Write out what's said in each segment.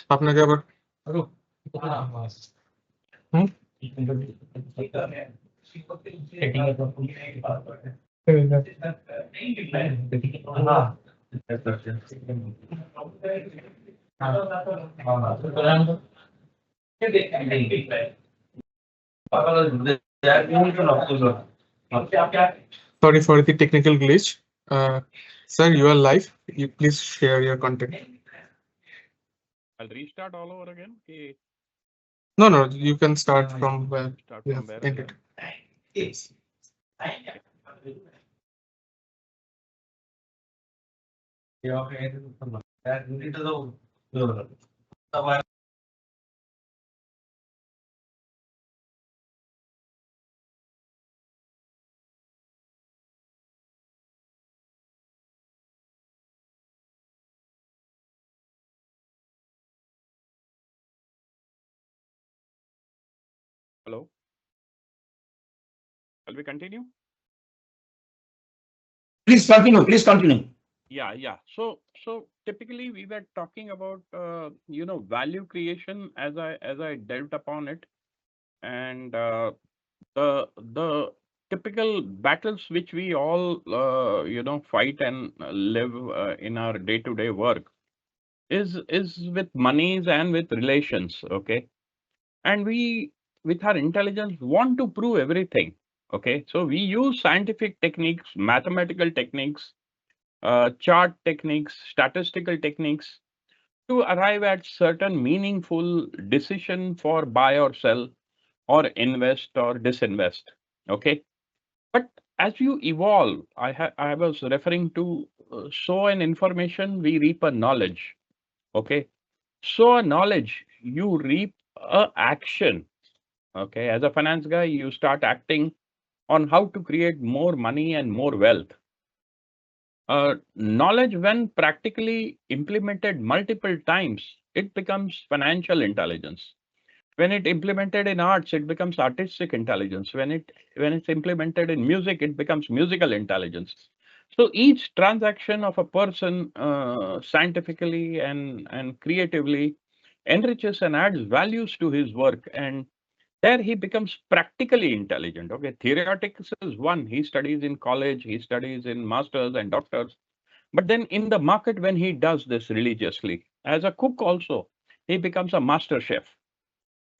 আপনাকে আবার হুম Sorry for the technical glitch. Sir, you are live. You please share your content. I'll restart all over again. Okay. No, you can start from where Start you from have where I ended. am. Hello. Shall we continue? Please continue. Please continue. Yeah. So typically we were talking about value creation as I delved upon it, and the typical battles which we all fight and live in our day-to-day work is with monies and with relations. Okay, and we with our intelligence want to prove everything. Okay, so we use scientific techniques, mathematical techniques, chart techniques, statistical techniques to arrive at certain meaningful decision for buy or sell or invest or disinvest. Okay, but as you evolve, I was referring to sow an information, we reap a knowledge. Okay, sow a knowledge, you reap a action. Okay, as a finance guy, you start acting on how to create more money and more wealth. Knowledge, when practically implemented multiple times, it becomes financial intelligence. When it implemented in arts, it becomes artistic intelligence. When it's implemented in music, it becomes musical intelligence. So each transaction of a person scientifically and creatively enriches and adds values to his work, and there he becomes practically intelligent. Okay, theoretics is one. He studies in college, he studies in masters and doctors. But then in the market, when he does this religiously, as a cook also, he becomes a master chef.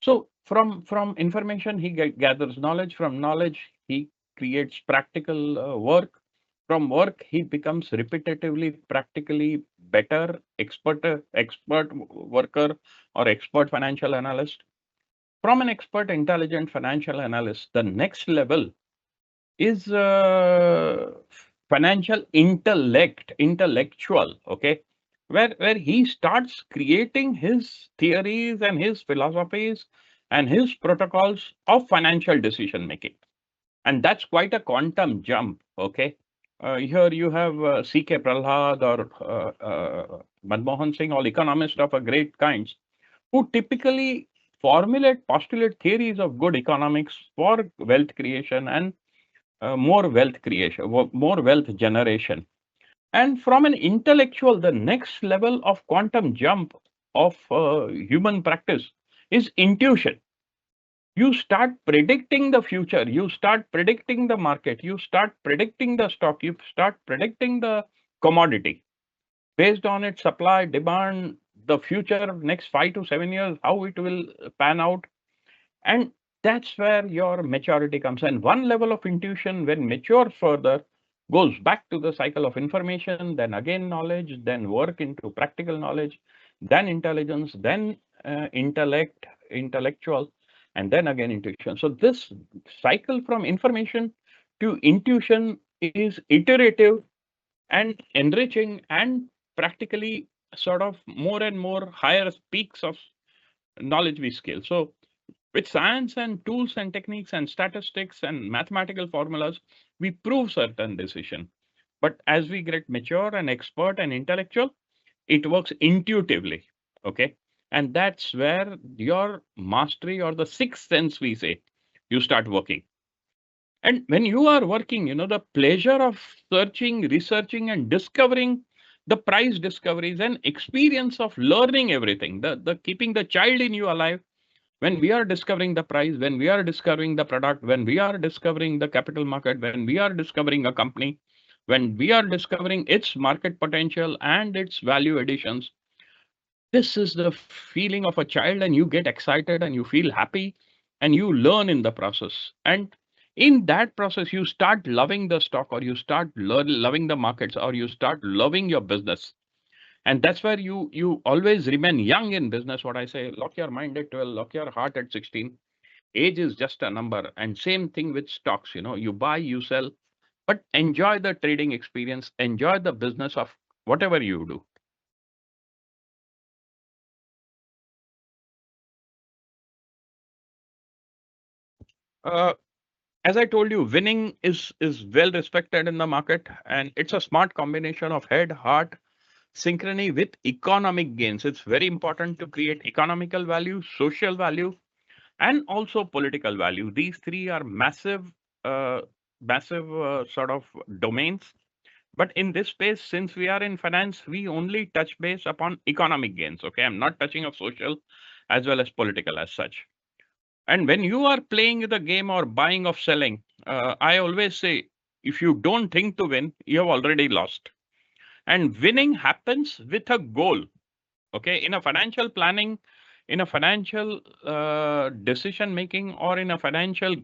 So from information, he gathers knowledge. From knowledge, he creates practical work. From work, he becomes repetitively, practically better expert worker or expert financial analyst. From an expert, intelligent financial analyst, the next level is financial intellectual. Okay, where he starts creating his theories and his philosophies and his protocols of financial decision making, and that's quite a quantum jump. Okay, here you have C.K. Prahlad or Manmohan Singh, all economists of a great kinds, who typically postulate theories of good economics for wealth creation and more wealth creation, more wealth generation. And from an intellectual, the next level of quantum jump of human practice is intuition. You start predicting the future, you start predicting the market, you start predicting the stock, you start predicting the commodity based on its supply, demand, the future next 5 to 7 years, how it will pan out. And that's where your maturity comes. And one level of intuition, when mature further, goes back to the cycle of information, then again knowledge, then work into practical knowledge, then intelligence, then intellectual, and then again intuition. So this cycle from information to intuition is iterative and enriching and practically sort of more and more higher peaks of knowledge we scale. So with science and tools and techniques and statistics and mathematical formulas, we prove certain decision. But as we get mature and expert and intellectual, it works intuitively. Okay. And that's where your mastery or the sixth sense, we say, you start working. And when you are working, the pleasure of searching, researching, and discovering the price discovery is an experience of learning everything, the keeping the child in you alive. When we are discovering the price, when we are discovering the product, when we are discovering the capital market, when we are discovering a company, when we are discovering its market potential and its value additions, this is the feeling of a child, and you get excited and you feel happy and you learn in the process. And in that process, you start loving the stock, or you start loving the markets, or you start loving your business. And that's where you always remain young in business. What I say, lock your mind at 12, lock your heart at 16. Age is just a number. And same thing with stocks, you buy, you sell, but enjoy the trading experience, enjoy the business of whatever you do. Uh, as I told you, winning is well respected in the market, and it's a smart combination of head, heart, synchrony with economic gains. It's very important to create economical value, social value, and also political value. These three are massive, sort of domains. But in this space, since we are in finance, we only touch base upon economic gains. Okay, I'm not touching of social as well as political as such. And when you are playing the game or buying or selling, I always say, if you don't think to win, you have already lost. And winning happens with a goal. Okay, in a financial planning, in a financial decision making, or in a financial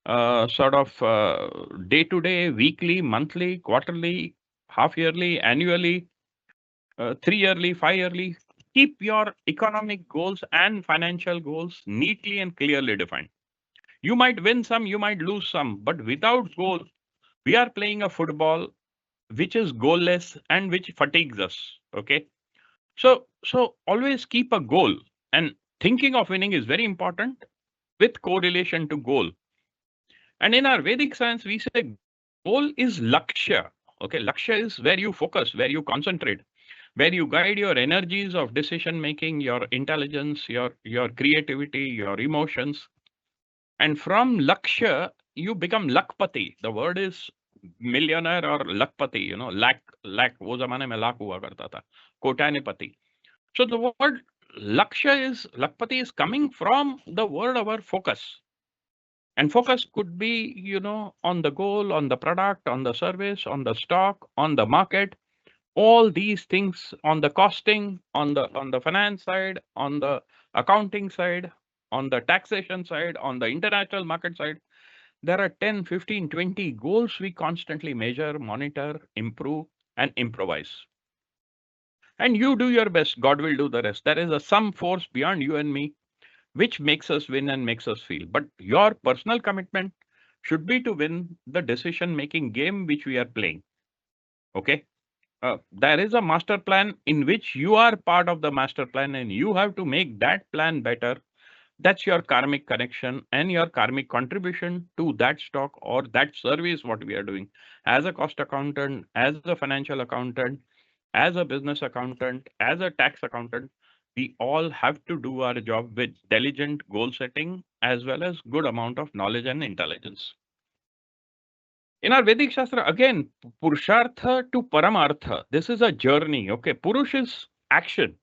sort of day-to-day, weekly, monthly, quarterly, half yearly, annually, 3 yearly, 5 yearly, keep your economic goals and financial goals neatly and clearly defined. You might win some, you might lose some, but without goal, we are playing a football which is goalless and which fatigues us. Okay. So always keep a goal, and thinking of winning is very important with correlation to goal. And in our Vedic science, we say goal is lakshya. Okay, lakshya is where you focus, where you concentrate, where you guide your energies of decision making, your intelligence, your creativity, your emotions. And from lakshya, you become lakpati. The word is millionaire or lakpati, lakh, wo zamane mein lakh hua karta tha, kotanipati. So the word lakpati is coming from the word our focus. And focus could be, on the goal, on the product, on the service, on the stock, on the market, all these things, on the costing, on the finance side, on the accounting side, on the taxation side, on the international market side. There are 10, 15, 20 goals we constantly measure, monitor, improve, and improvise. And you do your best, God will do the rest. There is some force beyond you and me which makes us win and makes us feel. But your personal commitment should be to win the decision making game which we are playing. Okay. There is a master plan in which you are part of the master plan, and you have to make that plan better. That's your karmic connection and your karmic contribution to that stock or that service, what we are doing as a cost accountant, as a financial accountant, as a business accountant, as a tax accountant. We all have to do our job with diligent goal setting as well as good amount of knowledge and intelligence. In our Vedic Shastra, again, Purushartha to Paramartha. This is a journey. Okay, Purush is action.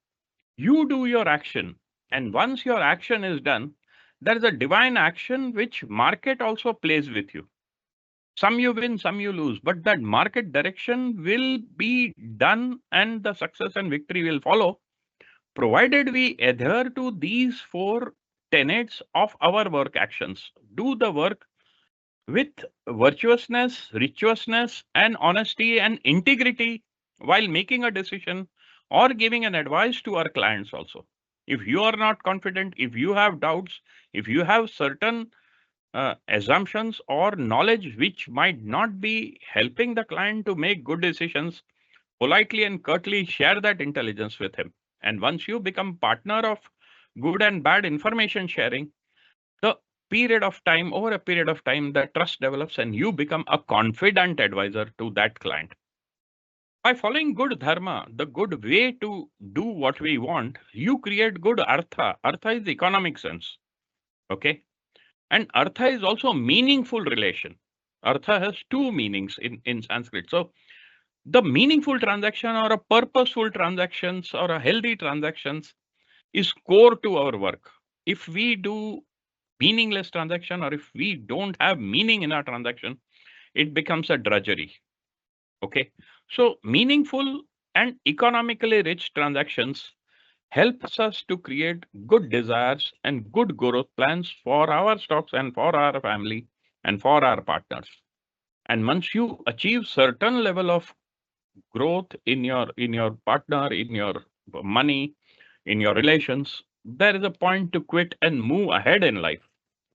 You do your action. And once your action is done, there is a divine action which market also plays with you. Some you win, some you lose, but that market direction will be done and the success and victory will follow, provided we adhere to these 4 tenets of our work actions. Do the work with virtuousness, rituousness, and honesty and integrity while making a decision or giving an advice to our clients also. If you are not confident, if you have doubts, if you have certain assumptions or knowledge which might not be helping the client to make good decisions, politely and curtly share that intelligence with him. And once you become partner of good and bad information sharing, the over a period of time, the trust develops and you become a confident advisor to that client. By following good dharma, the good way to do what we want, you create good artha. Artha is economic sense. Okay. And artha is also meaningful relation. Artha has 2 meanings in Sanskrit. So the meaningful transaction or a purposeful transactions or a healthy transactions is core to our work. If we do meaningless transaction or if we don't have meaning in our transaction, it becomes a drudgery. Okay. So meaningful and economically rich transactions helps us to create good desires and good growth plans for our stocks and for our family and for our partners. And once you achieve certain level of growth in your partner, in your money, in your relations, there is a point to quit and move ahead in life.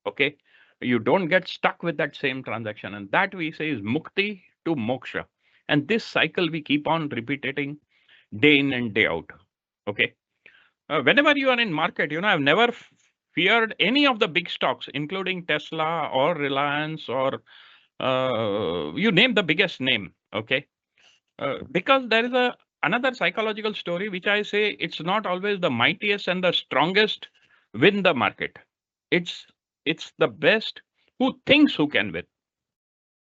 Okay. You don't get stuck with that same transaction. And that we say is mukti to moksha. And this cycle we keep on repeating day in and day out. Okay. Whenever you are in market, I've never feared any of the big stocks, including Tesla or Reliance or you name the biggest name. Okay. Because there is another psychological story, which I say it's not always the mightiest and the strongest win the market. It's the best who thinks who can win.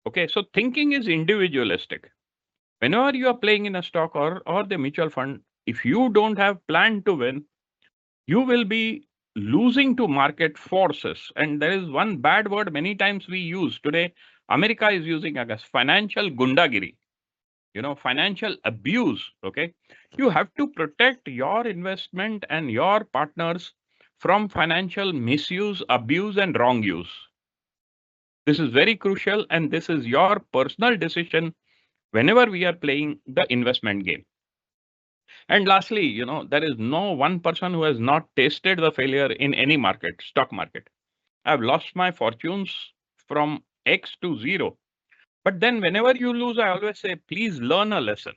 Okay, so thinking is individualistic. Whenever you are playing in a stock or the mutual fund, if you don't have plan to win, you will be losing to market forces. And there is one bad word many times we use today. America is using, I guess, financial gundagiri. Financial abuse. Okay, you have to protect your investment and your partners from financial misuse, abuse, and wrong use. This is very crucial, and this is your personal decision whenever we are playing the investment game. And lastly, there is no one person who has not tasted the failure in any market, stock market. I've lost my fortunes from X to zero. But then whenever you lose, I always say, please learn a lesson.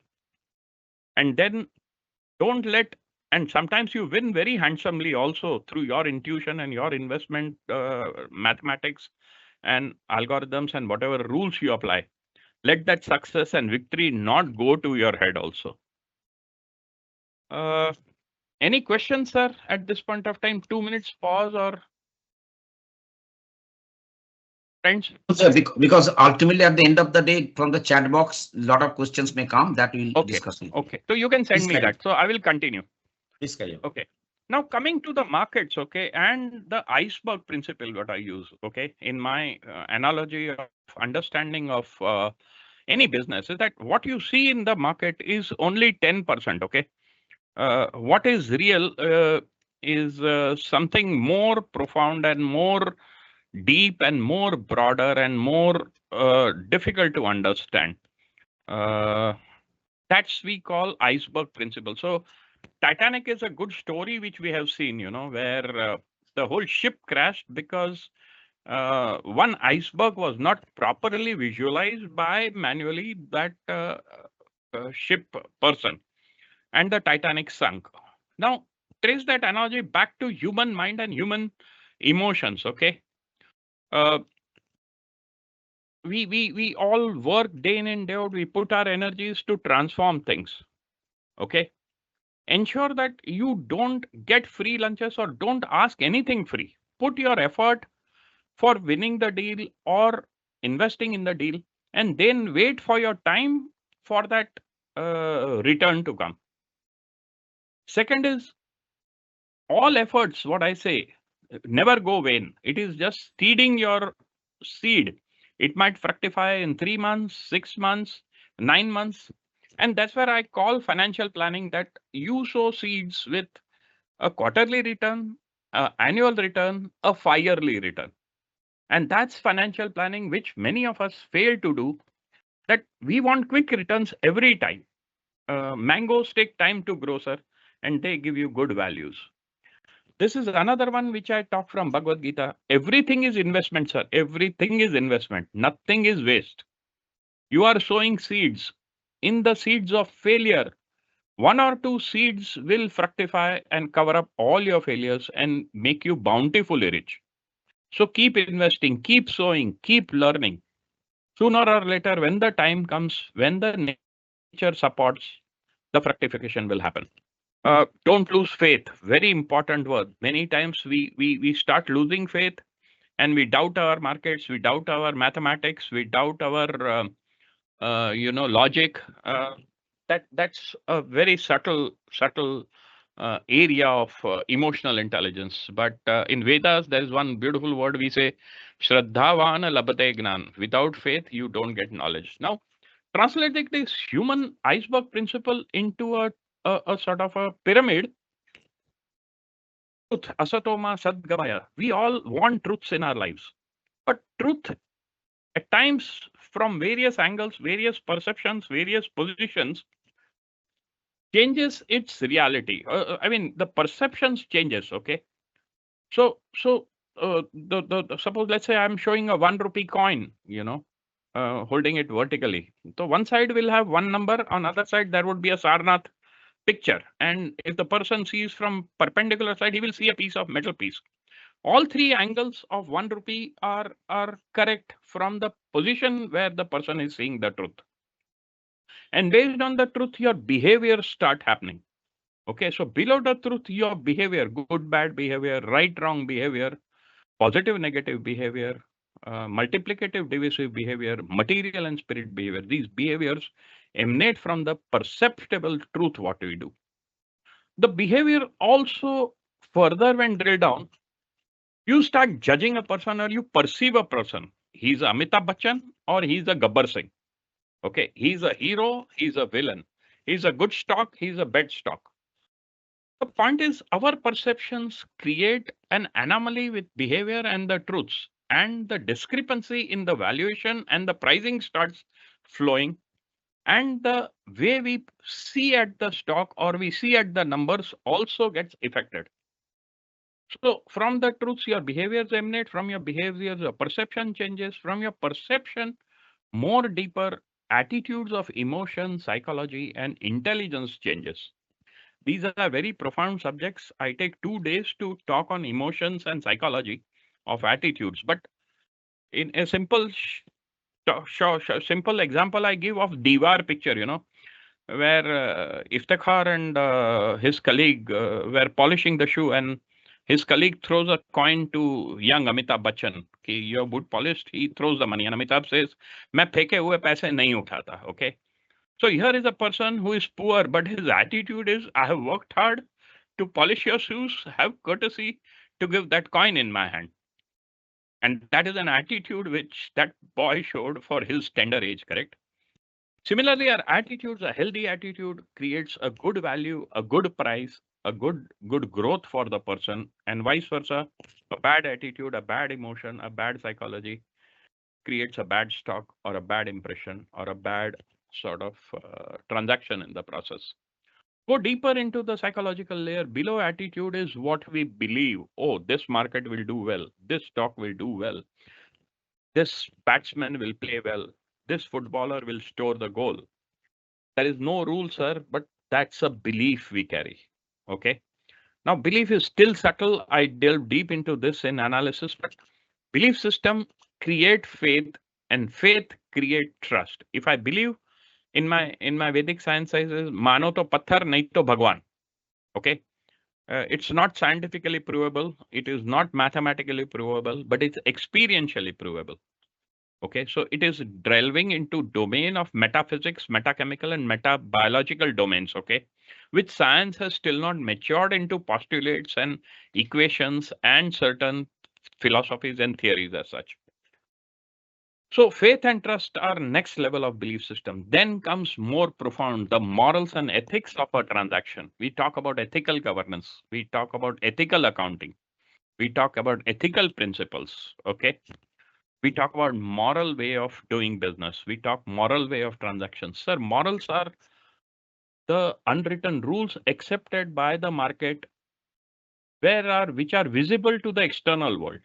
And then don't let, and sometimes you win very handsomely also through your intuition and your investment mathematics and algorithms and whatever rules you apply. Let that success and victory not go to your head also. Any questions, sir, at this point of time? 2 minutes pause or friends? Sir, because ultimately at the end of the day, from the chat box, a lot of questions may come that we'll discuss. Okay, so you can send me that. So I will continue. Please carry on. Okay. Now coming to the markets, okay, and the iceberg principle, what I use, okay, in my analogy of understanding of any business is that what you see in the market is only 10%, okay. What is real is something more profound and more deep and more broader and more difficult to understand. That's we call iceberg principle. So Titanic is a good story which we have seen, where the whole ship crashed because one iceberg was not properly visualized by manually that ship person, and the Titanic sunk. Now, trace that analogy back to human mind and human emotions, okay? We all work day in and day out. We put our energies to transform things, okay? Ensure that you don't get free lunches or don't ask anything free. Put your effort for winning the deal or investing in the deal, and then wait for your time for that return to come. Second is all efforts, what I say, never go vain. It is just seeding your seed. It might fructify in 3 months, 6 months, 9 months. And that's where I call financial planning that you sow seeds with a quarterly return, an annual return, a 5-yearly return. And that's financial planning, which many of us fail to do, that we want quick returns every time. Mangoes take time to grow, sir, and they give you good values. This is another one which I talk from Bhagavad Gita. Everything is investment, sir. Everything is investment. Nothing is waste. You are sowing seeds. In the seeds of failure, 1 or 2 seeds will fructify and cover up all your failures and make you bountifully rich. So keep investing, keep sowing, keep learning. Sooner or later, when the time comes, when the nature supports, the fructification will happen. Don't lose faith. Very important word. Many times we start losing faith and we doubt our markets, we doubt our mathematics, we doubt our logic. That's a very subtle area of emotional intelligence. But in Vedas, there is one beautiful word we say, Shraddhavana labate gnan. Without faith, you don't get knowledge. Now, translating this human iceberg principle into a sort of a pyramid, truth, asatoma, sadgamaya. We all want truths in our lives. But truth, at times, from various angles, various perceptions, various positions, changes its reality. I mean, the perceptions changes. Okay, so the suppose let's say I'm showing a 1 rupee coin, holding it vertically. So one side will have one number, on other side there would be a Sarnath picture, and if the person sees from perpendicular side, he will see a piece of metal piece. All three angles of 1 rupee are correct from the position where the person is seeing the truth. And based on the truth, your behavior start happening. Okay, so below the truth, your behavior, good, bad behavior, right, wrong behavior, positive, negative behavior, multiplicative, divisive behavior, material and spirit behavior, these behaviors emanate from the perceptible truth what we do. The behavior also further when drilled down, you start judging a person or you perceive a person. He's Amitabh Bachchan or he's a Gabbar Singh. Okay, he's a hero, he's a villain. He's a good stock, he's a bad stock. The point is, our perceptions create an anomaly with behavior and the truths, and the discrepancy in the valuation and the pricing starts flowing, and the way we see at the stock or we see at the numbers also gets affected. So from the truths, your behaviors emanate, from your behaviors, your perception changes, from your perception, more deeper attitudes of emotion, psychology, and intelligence changes. These are very profound subjects. I take 2 days to talk on emotions and psychology of attitudes. But in a simple simple example I give of Diwar picture, where Iftikhar and his colleague were polishing the shoe, and his colleague throws a coin to young Amitabh Bachchan. Your boot polished, he throws the money, and Amitabh says, "मैं फेंके हुए पैसे नहीं उठाता." Okay. So here is a person who is poor, but his attitude is, I have worked hard to polish your shoes, have courtesy to give that coin in my hand. And that is an attitude which that boy showed for his tender age, correct? Similarly, our attitudes, a healthy attitude creates a good value, a good price, a good growth for the person, and vice versa. A bad attitude, a bad emotion, a bad psychology creates a bad stock or a bad impression or a bad sort of transaction in the process. Go deeper into the psychological layer. Below attitude is what we believe. Oh, this market will do well. This stock will do well. This batsman will play well. This footballer will score the goal. There is no rule, sir, but that's a belief we carry. Okay. Now, belief is still subtle. I delve deep into this in analysis, but belief system create faith, and faith create trust. If I believe in my Vedic science says, mano to patthar, nahi to bhagwan. Okay. It's not scientifically provable. It is not mathematically provable, but it's experientially provable. Okay. So it is delving into domain of metaphysics, metachemical and metabiological domains. Okay. Which science has still not matured into postulates and equations and certain philosophies and theories as such. So faith and trust are next level of belief system. Then comes more profound, the morals and ethics of a transaction. We talk about ethical governance. We talk about ethical accounting. We talk about ethical principles. Okay. We talk about moral way of doing business. We talk moral way of transactions. Sir, morals are the unwritten rules accepted by the market which are visible to the external world.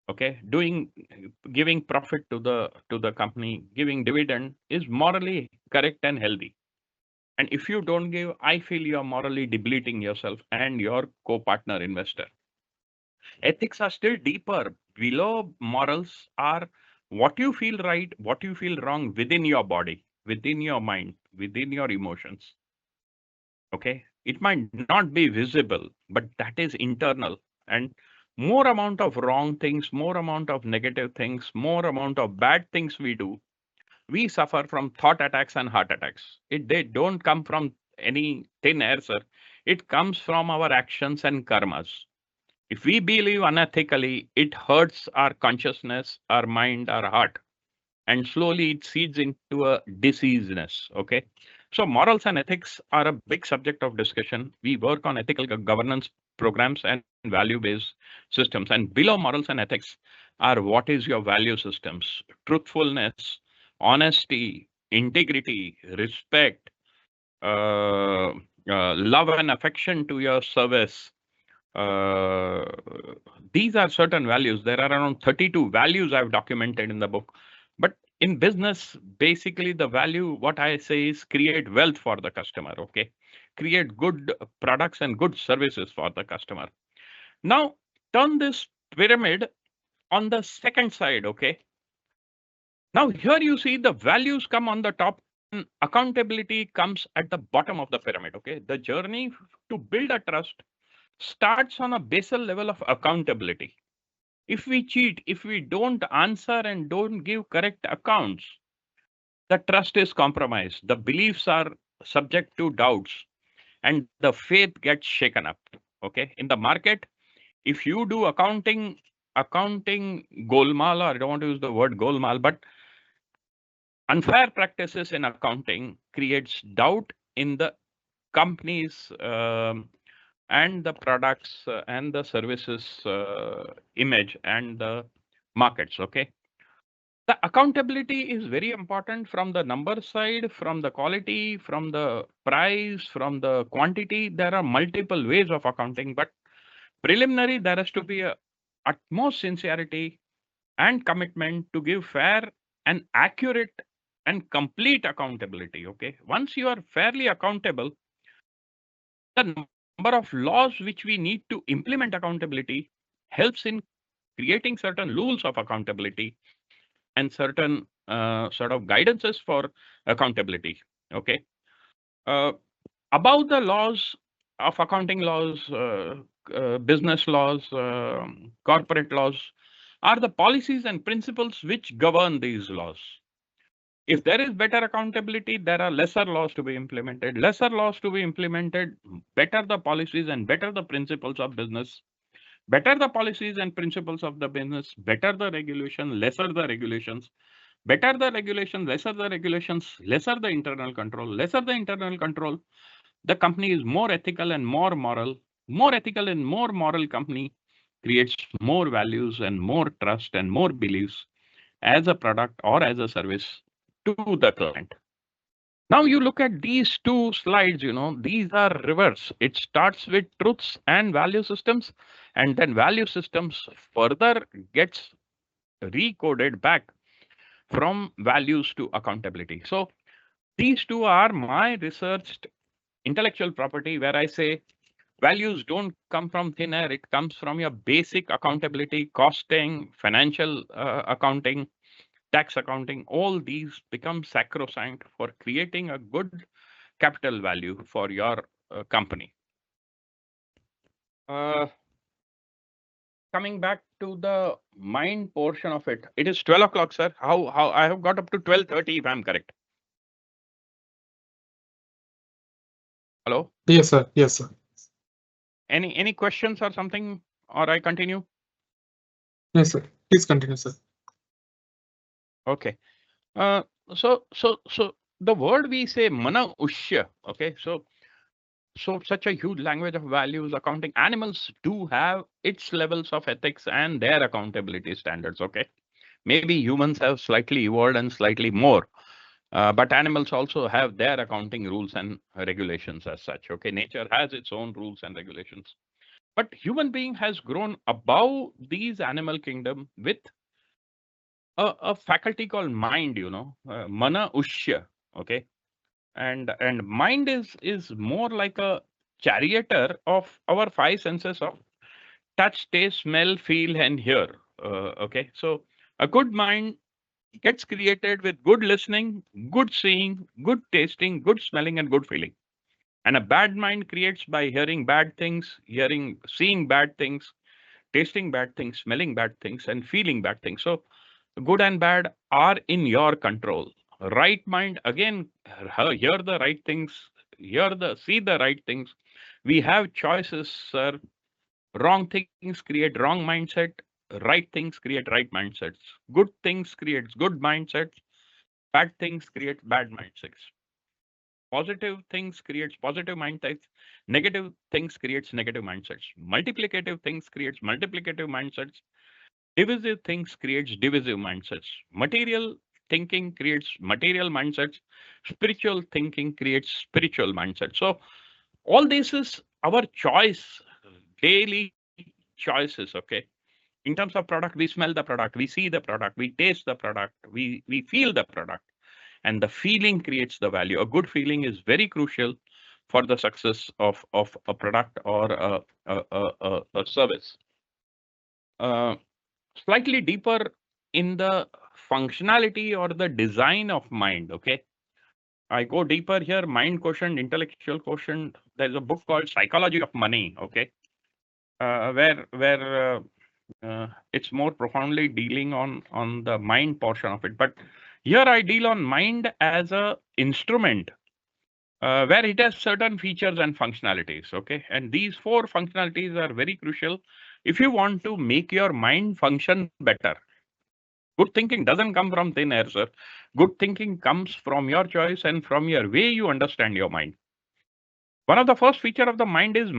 Okay, giving profit to the company, giving dividend is morally correct and healthy. And if you don't give, I feel you are morally depleting yourself and your co-partner investor. Ethics are still deeper. Below morals are what you feel right, what you feel wrong within your body, within your mind, within your emotions. Okay, it might not be visible, but that is internal. And more amount of wrong things, more amount of negative things, more amount of bad things we do, we suffer from thought attacks and heart attacks. They don't come from any thin air, sir. It comes from our actions and karmas. If we believe unethically, it hurts our consciousness, our mind, our heart, and slowly it seeds into a diseaseness. Okay. So morals and ethics are a big subject of discussion. We work on ethical governance programs and value-based systems. And below morals and ethics are what is your value systems: truthfulness, honesty, integrity, respect, love and affection to your service. These are certain values. There are around 32 values I've documented in the book. But in business, basically the value, what I say is create wealth for the customer, okay? Create good products and good services for the customer. Now, turn this pyramid on the second side, okay? Now here you see the values come on the top and accountability comes at the bottom of the pyramid, okay? The journey to build a trust starts on a basal level of accountability. If we cheat, if we don't answer and don't give correct accounts, the trust is compromised. The beliefs are subject to doubts and the faith gets shaken up. Okay. In the market, if you do accounting golmaal, or I don't want to use the word golmaal, but unfair practices in accounting creates doubt in the companies and the products and the services image and the markets. Okay. The accountability is very important from the number side, from the quality, from the price, from the quantity. There are multiple ways of accounting, but preliminary, there has to be a utmost sincerity and commitment to give fair and accurate and complete accountability. Okay. Once you are fairly accountable, the number of laws which we need to implement accountability helps in creating certain rules of accountability and certain sort of guidances for accountability. Okay. About the laws of accounting laws, business laws, corporate laws are the policies and principles which govern these laws. If there is better accountability, there are lesser laws to be implemented. Lesser laws to be implemented, better the policies and better the principles of business. Better the policies and principles of the business, better the regulation, lesser the regulations. Better the regulation, lesser the regulations, lesser the internal control. Lesser the internal control, the company is more ethical and more moral. More ethical and more moral company creates more values and more trust and more beliefs as a product or as a service to the client. Now you look at these two slides, these are reverse. It starts with truths and value systems, and then value systems further gets recoded back from values to accountability. So these two are my researched intellectual property where I say values don't come from thin air. It comes from your basic accountability, costing, financial accounting, tax accounting. All these become sacrosanct for creating a good capital value for your company. Coming back to the mind portion of it, it is 12 o'clock, sir. How I have got up to 12:30 if I'm correct. Hello? Yes, sir. Yes, sir. Any questions or something, or I continue? Yes, sir. Please continue, sir. Okay. So the word we say mana ushya. Okay. So such a huge language of values, accounting. Animals do have its levels of ethics and their accountability standards. Okay. Maybe humans have slightly evolved and slightly more. But animals also have their accounting rules and regulations as such. Okay, nature has its own rules and regulations. But human being has grown above these animal kingdom with a faculty called mind, mana ushya. Okay, and mind is more like a charioteer of our five senses of touch, taste, smell, feel, and hear. Okay, so a good mind gets created with good listening, good seeing, good tasting, good smelling, and good feeling. And a bad mind creates by hearing bad things, seeing bad things, tasting bad things, smelling bad things, and feeling bad things. So good and bad are in your control. Right mind, again, hear the right things, see the right things. We have choices, sir. Wrong things create wrong mindset. Right things create right mindsets. Good things creates good mindsets. Bad things create bad mindsets. Positive things creates positive mindsets. Negative things creates negative mindsets. Multiplicative things creates multiplicative mindsets. Divisive things creates divisive mindsets. Material thinking creates material mindsets. Spiritual thinking creates spiritual mindsets. So all this is our choice, daily choices. Okay. In terms of product, we smell the product, we see the product, we taste the product, we feel the product, and the feeling creates the value. A good feeling is very crucial for the success of a product or a service. Uh, Slightly deeper in the functionality or the design of mind. Okay, I go deeper here. Mind quotient, intellectual quotient. There's a book called Psychology of Money. Okay, where it's more profoundly dealing on the mind portion of it. But here I deal on mind as a instrument where it has certain features and functionalities. Okay, and these four functionalities are very crucial if you want to make your mind function better. Good thinking doesn't come from thin air, sir. Good thinking comes from your choice and from your way you understand your mind. One of the first feature of the mind is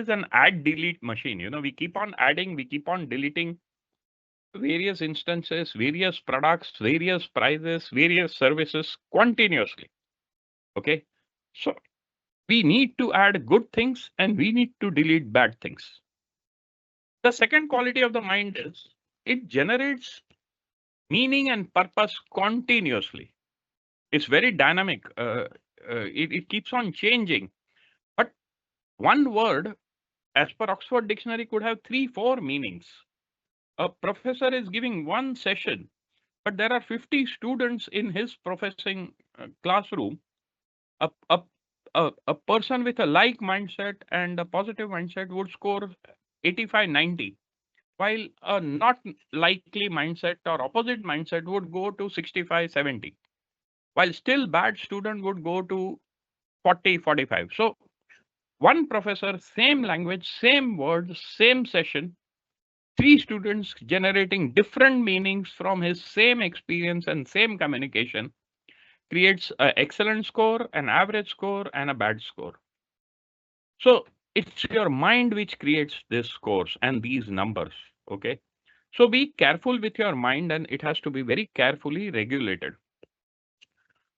an add delete machine. You know, we keep on adding, we keep on deleting various instances, various products, various prices, various services continuously. Okay. So we need to add good things and we need to delete bad things. The second quality of the mind is it generates meaning and purpose continuously. It's very dynamic. It keeps on changing. But one word, as per Oxford Dictionary, could have 3, 4 meanings. A professor is giving one session, but there are 50 students in his professing classroom. A person with a like mindset and a positive mindset would score 85, 90, while a not likely mindset or opposite mindset would go to 65, 70, while still bad student would go to 40, 45. So one professor, same language, same words, same session, 3 students generating different meanings from his same experience and same communication creates an excellent score, an average score, and a bad score. So it's your mind which creates this scores and these numbers. Okay. So be careful with your mind and it has to be very carefully regulated.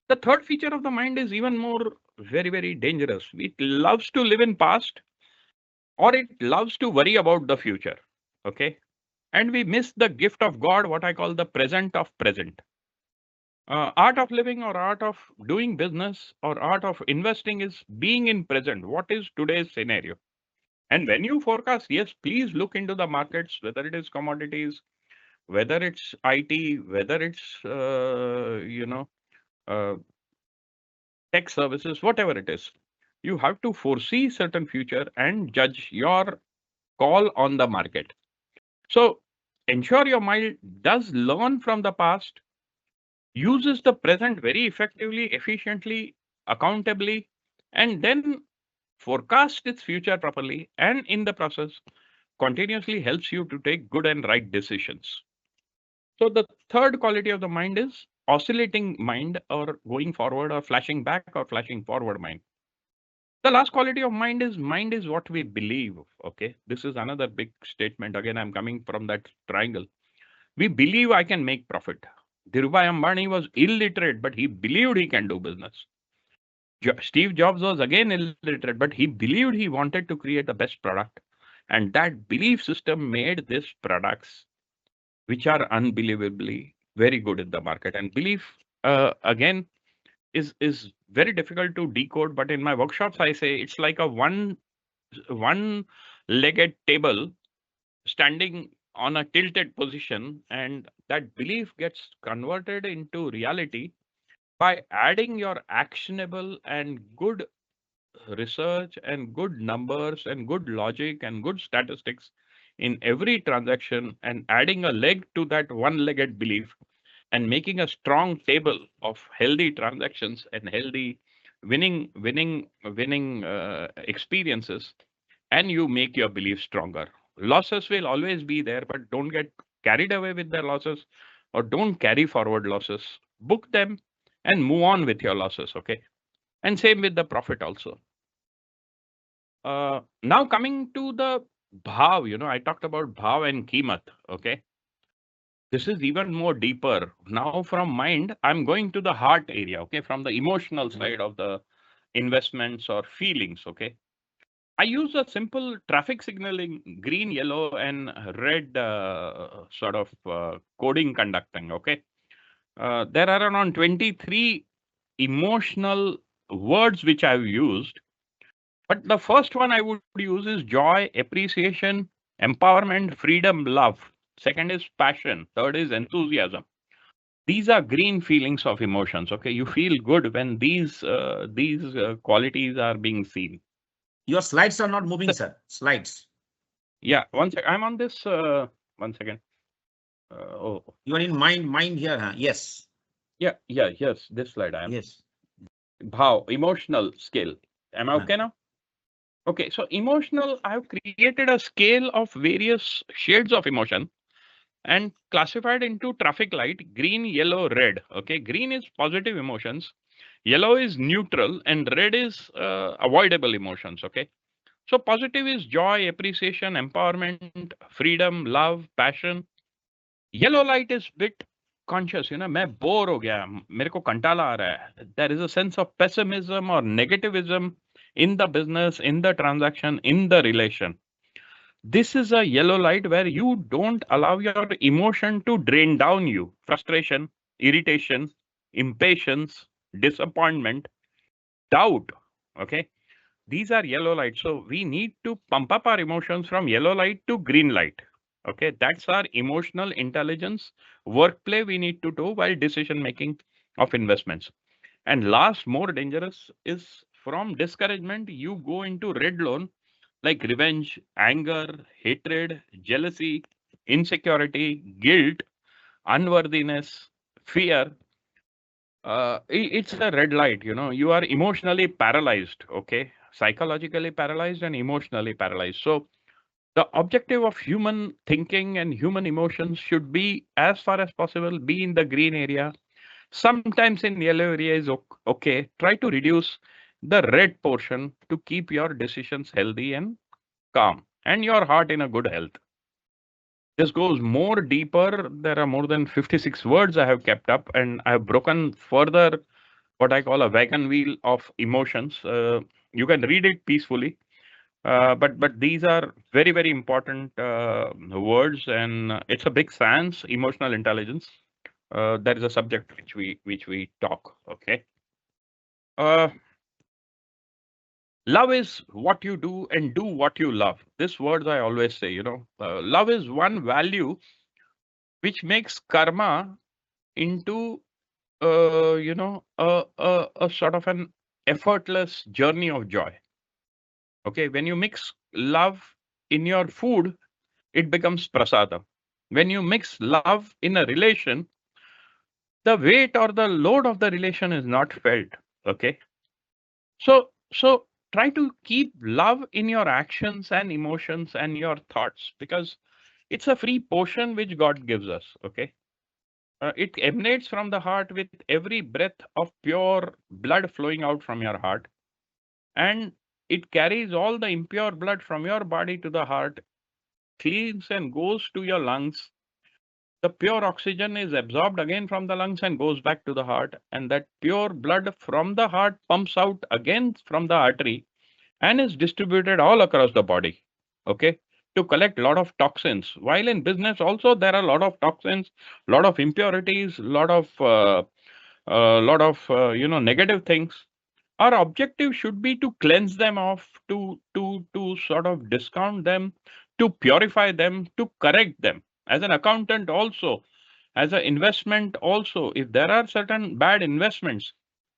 The third feature of the mind is even more very, very dangerous. It loves to live in past or it loves to worry about the future. Okay. And we miss the gift of God, what I call the present of present. Art of living or art of doing business or art of investing is being in present. What is today's scenario? And when you forecast, yes, please look into the markets, whether it is commodities, whether it's IT, whether it's uh, tech services, whatever it is. You have to foresee certain future and judge your call on the market. So ensure your mind does learn from the past, uses the present very effectively, efficiently, accountably, and then forecast its future properly, and in the process, continuously helps you to take good and right decisions. So the third quality of the mind is oscillating mind or going forward or flashing back or flashing forward mind. The last quality of mind is what we believe. Okay. This is another big statement. Again, I'm coming from that triangle. We believe I can make profit. Dhirubhai Ambani was illiterate, but he believed he can do business. Steve Jobs was again illiterate, but he believed he wanted to create the best product. And that belief system made these products, which are unbelievably very good in the market. And belief, again, is very difficult to decode. But in my workshops, I say it's like a one-legged table standing on a tilted position, and that belief gets converted into reality by adding your actionable and good research and good numbers and good logic and good statistics in every transaction and adding a leg to that one-legged belief. and making a strong table of healthy transactions and healthy winning experiences, and you make your belief stronger. Losses will always be there, but don't get carried away with the losses, or don't carry forward losses. Book them and move on with your losses. Okay. And same with the profit also. Now coming to the bhav, I talked about bhav and kimat. Okay. This is even more deeper. Now from mind, I'm going to the heart area. Okay. From the emotional side of the investments or feelings. Okay. I use a simple traffic signaling, green, yellow, and red sort of coding conducting. Okay. There are around 23 emotional words which I've used. But the first one I would use is joy, appreciation, empowerment, freedom, love. Second is passion. Third is enthusiasm. These are green feelings of emotions. Okay. You feel good when these qualities are being seen. Your slides are not moving, sir. Slides. Yeah, one second. I'm on this. 1 second. You are in mind here, huh? Yes. Yeah, yes. This slide I am. Yes. Bhav, emotional scale. Am I Huh. okay now? Okay, so emotional, I've created a scale of various shades of emotion and classified into traffic light, green, yellow, red. Okay, green is positive emotions, yellow is neutral, and red is avoidable emotions. Okay. So positive is joy, appreciation, empowerment, freedom, love, passion. Yellow light is bit conscious, मैं bore हो गया, मेरे को कंटाला आ रहा है. There is a sense of pessimism or negativism in the business, in the transaction, in the relation. This is a yellow light where you don't allow your emotion to drain down you. Frustration, irritation, impatience, disappointment, doubt. Okay. These are yellow lights. So we need to pump up our emotions from yellow light to green light. Okay. That's our emotional intelligence workplay we need to do while decision making of investments. And last, more dangerous is from discouragement, you go into red zone like revenge, anger, hatred, jealousy, insecurity, guilt, unworthiness, fear. It's a red light, you are emotionally paralyzed, okay? Psychologically paralyzed and emotionally paralyzed. So the objective of human thinking and human emotions should be, as far as possible, be in the green area. Sometimes in yellow area is okay. Try to reduce the red portion to keep your decisions healthy and calm, and your heart in a good health. This goes more deeper. There are more than 56 words I have kept up, and I have broken further what I call a wagon wheel of emotions. You can read it peacefully, but these are very, very important words, and it's a big science, emotional intelligence. That is a subject which we talk. Okay. Love is what you do and do what you love. This words I always say, love is one value which makes karma into, a sort of an effortless journey of joy. Okay. When you mix love in your food, it becomes prasada. When you mix love in a relation, the weight or the load of the relation is not felt. Okay. So try to keep love in your actions and emotions and your thoughts, because it's a free portion which God gives us. Okay. It emanates from the heart with every breath of pure blood flowing out from your heart. And it carries all the impure blood from your body to the heart, cleans and goes to your lungs. The pure oxygen is absorbed again from the lungs and goes back to the heart. And that pure blood from the heart pumps out again from the artery and is distributed all across the body. Okay. To collect a lot of toxins. While in business also there are a lot of toxins, a lot of impurities, a lot of negative things. Our objective should be to cleanse them off, to sort of discount them, to purify them, to correct them. As an accountant also, as an investment also, if there are certain bad investments,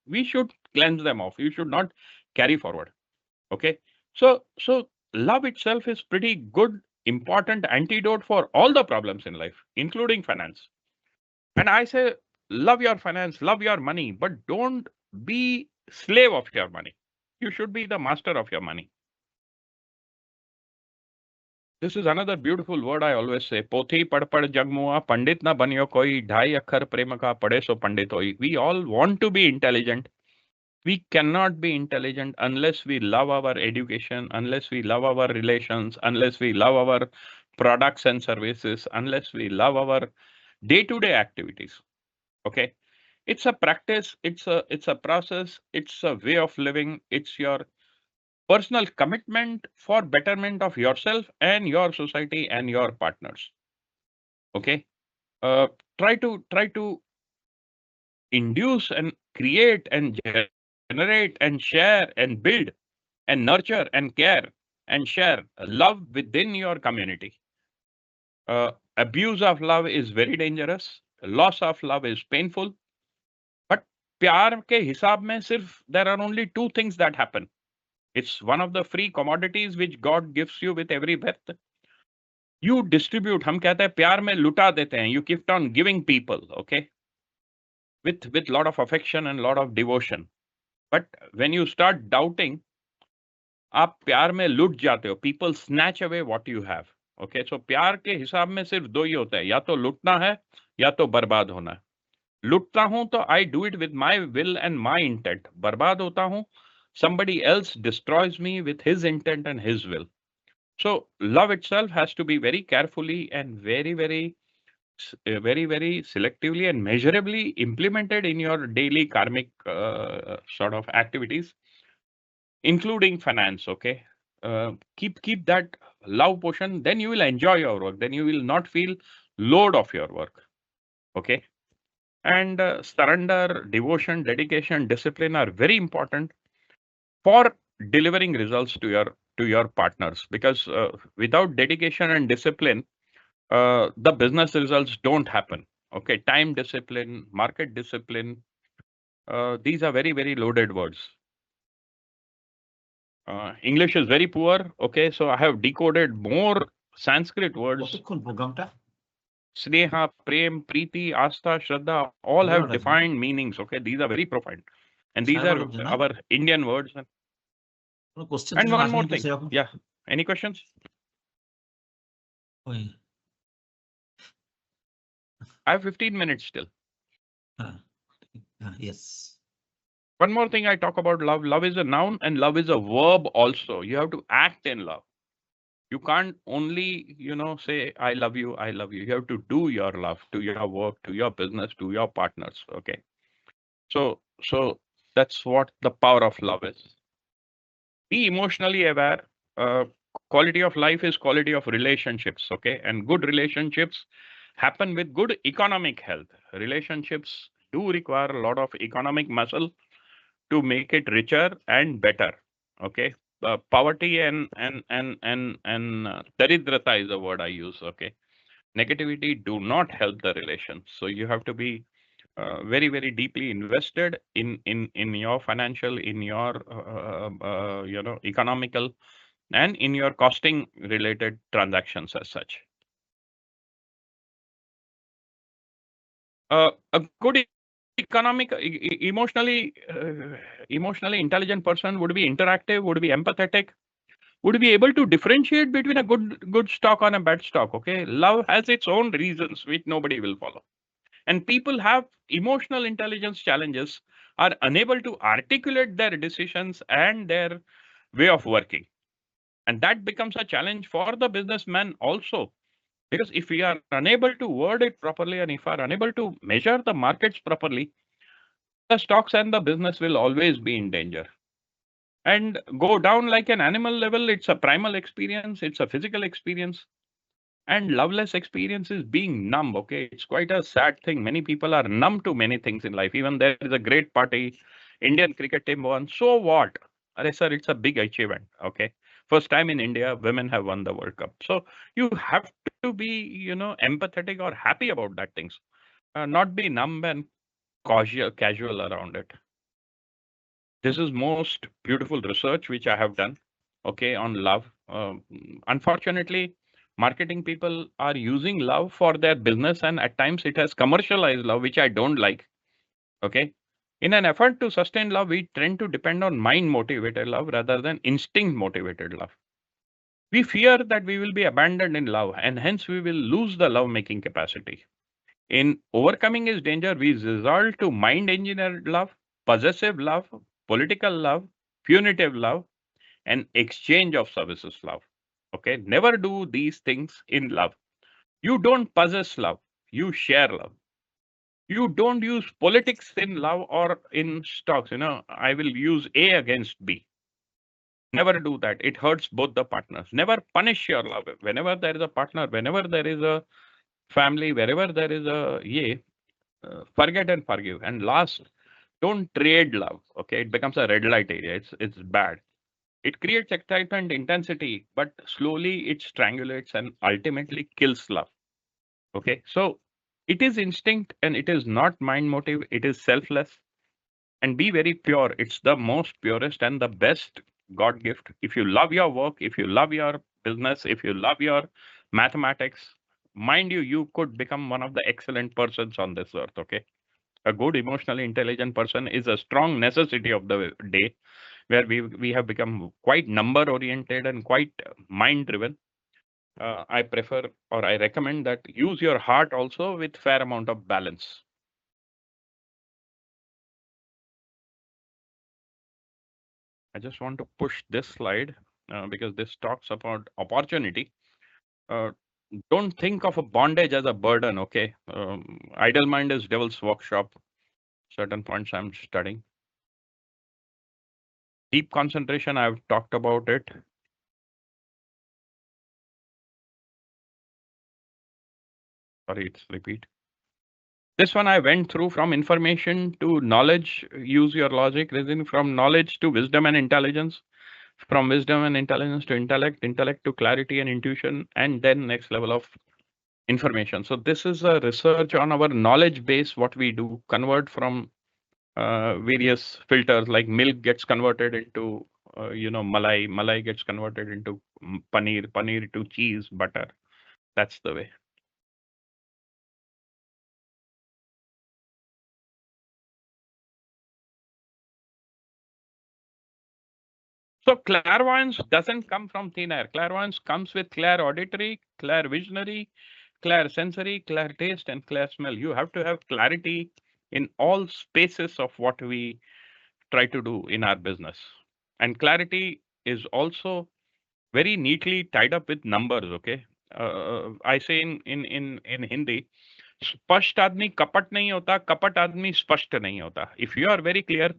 we should cleanse them off. You should not carry forward. Okay. So love itself is pretty good, important antidote for all the problems in life, including finance. And I say, love your finance, love your money, but don't be slave of your money. You should be the master of your money. This is another beautiful word I always say. Pothi pad pad jagmua, pandit na banyo koi, dhai akhar prema ka pade so pandit hoi. We all want to be intelligent. We cannot be intelligent unless we love our education, unless we love our relations, unless we love our products and services, unless we love our day-to-day activities. Okay. It's a practice, it's a process, it's a way of living, it's your personal commitment for betterment of yourself and your society and your partners. Okay. Uh, try to induce and create and generate and share and build and nurture and care and share love within your community. Abuse of love is very dangerous. Loss of love is painful. But प्यार के हिसाब में सिर्फ there are only two things that happen. It's one of the free commodities which God gives you with every breath. You distribute. हम कहते हैं प्यार में लुटा देते हैं. You keep on giving people, okay, with lot of affection and lot of devotion. But when you start doubting, आप प्यार में लुट जाते हो. People snatch away what you have. Okay, so प्यार के हिसाब में सिर्फ दो ही होता है, या तो लुटना है या तो बर्बाद होना है. लुटता हूं तो I do it with my will and my intent. बर्बाद होता हूं, somebody else destroys me with his intent and his will. So love itself has to be very carefully and very selectively and measurably implemented in your daily karmic sort of activities, including finance. Okay, keep that love portion, then you will enjoy your work, then you will not feel load of your work. Okay, and surrender, devotion, dedication, discipline are very important for delivering results to your partners, because without dedication and discipline, the business results don't happen. Okay, time discipline, market discipline, these are very loaded words. English is very poor. Okay, so I have decoded more Sanskrit words. Sneha, Prem, Preeti, Astha, Shraddha, all have defined meanings. Okay, these are very profound. And these are our Indian words. And one more thing. Yeah. Any questions? I have 15 minutes still. Yes. One more thing I talk about love. Love is a noun and love is a verb also. You have to act in love. You can't only, say, I love you, I love you. You have to do your love to your work, to your business, to your partners. Okay. So that's what the power of love is. Be emotionally aware. Quality of life is quality of relationships. Okay. And good relationships happen with good economic health. Relationships do require a lot of economic muscle to make it richer and better. Okay. Poverty and daridrata is the word I use. Okay. Negativity do not help the relation. So you have to be very deeply invested in your financial, in your economical, and in your costing related transactions as such. A good emotionally intelligent person would be interactive, would be empathetic, would be able to differentiate between a good stock and a bad stock. Okay, love has its own reasons which nobody will follow, and people have emotional intelligence challenges, are unable to articulate their decisions and their way of working, and that becomes a challenge for the businessman also. Because if we are unable to word it properly and if we are unable to measure the markets properly, the stocks and the business will always be in danger and go down like an animal level. It's a primal experience, it's a physical experience, and loveless experience is being numb. Okay, it's quite a sad thing. Many people are numb to many things in life. Even there is a great party, Indian cricket team won. So what? Arey sir, it's a big achievement. Okay, first time in India, women have won the World Cup. So you have to be, empathetic or happy about that things, not be numb and casual around it. This is most beautiful research which I have done, okay, on love. Unfortunately, Marketing people are using love for their business, and at times it has commercialized love, which I don't like. Okay. In an effort to sustain love, we tend to depend on mind motivated love rather than instinct motivated love. We fear that we will be abandoned in love, and hence we will lose the love making capacity. In overcoming his danger, we resort to mind engineered love, possessive love, political love, punitive love, and exchange of services love. Okay, never do these things in love. You don't possess love, you share love. You don't use politics in love or in stocks. I will use A against B. Never do that. It hurts both the partners. Never punish your love. Whenever there is a partner, whenever there is a family, wherever there is a forget and forgive. And last, don't trade love. Okay, it becomes a red light area. It's bad. It creates excitement, intensity, but slowly it strangulates and ultimately kills love. Okay, so it is instinct and it is not mind motive. It is selfless. And be very pure. It's the most purest and the best God gift. If you love your work, if you love your business, if you love your mathematics, mind you, you could become one of the excellent persons on this earth. Okay. A good emotionally intelligent person is a strong necessity of the day, where we have become quite number oriented and quite mind driven. I prefer or I recommend that use your heart also with fair amount of balance. I just want to push this slide because this talks about opportunity. Uh, don't think of a bondage as a burden. Okay, idle mind is devil's workshop. Certain points I'm studying. Deep concentration, I've talked about it. Sorry, it's repeat. This one I went through from information to knowledge, use your logic, reasoning, from knowledge to wisdom and intelligence, from wisdom and intelligence to intellect, intellect to clarity and intuition, and then next level of information. So this is a research on our knowledge base, what we do, convert from various filters, like milk gets converted into, malai, malai gets converted into paneer, paneer to cheese, butter. That's the way. So clairvoyance doesn't come from thin air. Clairvoyance comes with clair auditory, clair visionary, clair sensory, clair taste, and clair smell. You have to have clarity in all spaces of what we try to do in our business. And clarity is also very neatly tied up with numbers. Okay. I say in Hindi, स्पष्ट आदमी कपट नहीं होता, कपट आदमी स्पष्ट नहीं होता. If you are very clear,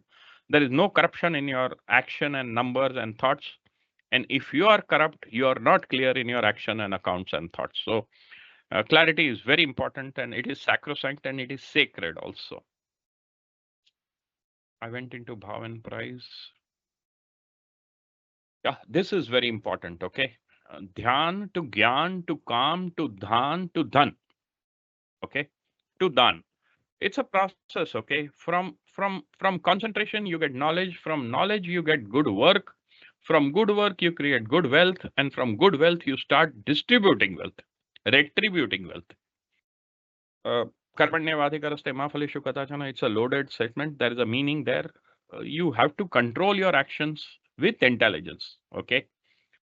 there is no corruption in your action and numbers and thoughts. And if you are corrupt, you are not clear in your action and accounts and thoughts. So clarity is very important, and it is sacrosanct, and it is sacred also. I went into Bhav and Price. Yeah, this is very important. Okay. Dhyan to Gyan to Kam to Dhan to Dhan. Okay. To Dhan. It's a process. Okay. From concentration, you get knowledge. From knowledge, you get good work. From good work, you create good wealth. And from good wealth, you start distributing wealth, retributing wealth. Karmanyavadhikaraste ma phaleshu katachana. It's a loaded statement. There is a meaning there. You have to control your actions with intelligence. Okay.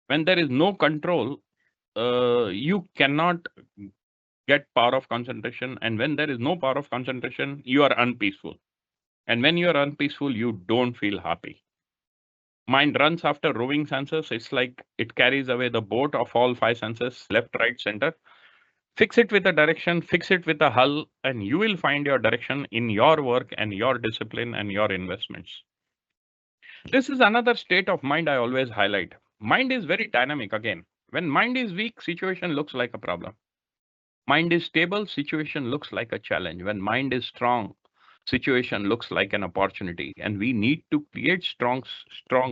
When there is no control, you cannot get power of concentration. And when there is no power of concentration, you are unpeaceful. And when you are unpeaceful, you don't feel happy. Mind runs after roving senses. It's like it carries away the boat of all five senses, left, right, center. Fix it with a direction, fix it with a hull, and you will find your direction in your work and your discipline and your investments. This is another state of mind I always highlight. Mind is very dynamic again. When mind is weak, situation looks like a problem. Mind is stable, situation looks like a challenge. When mind is strong, situation looks like an opportunity. And we need to create strong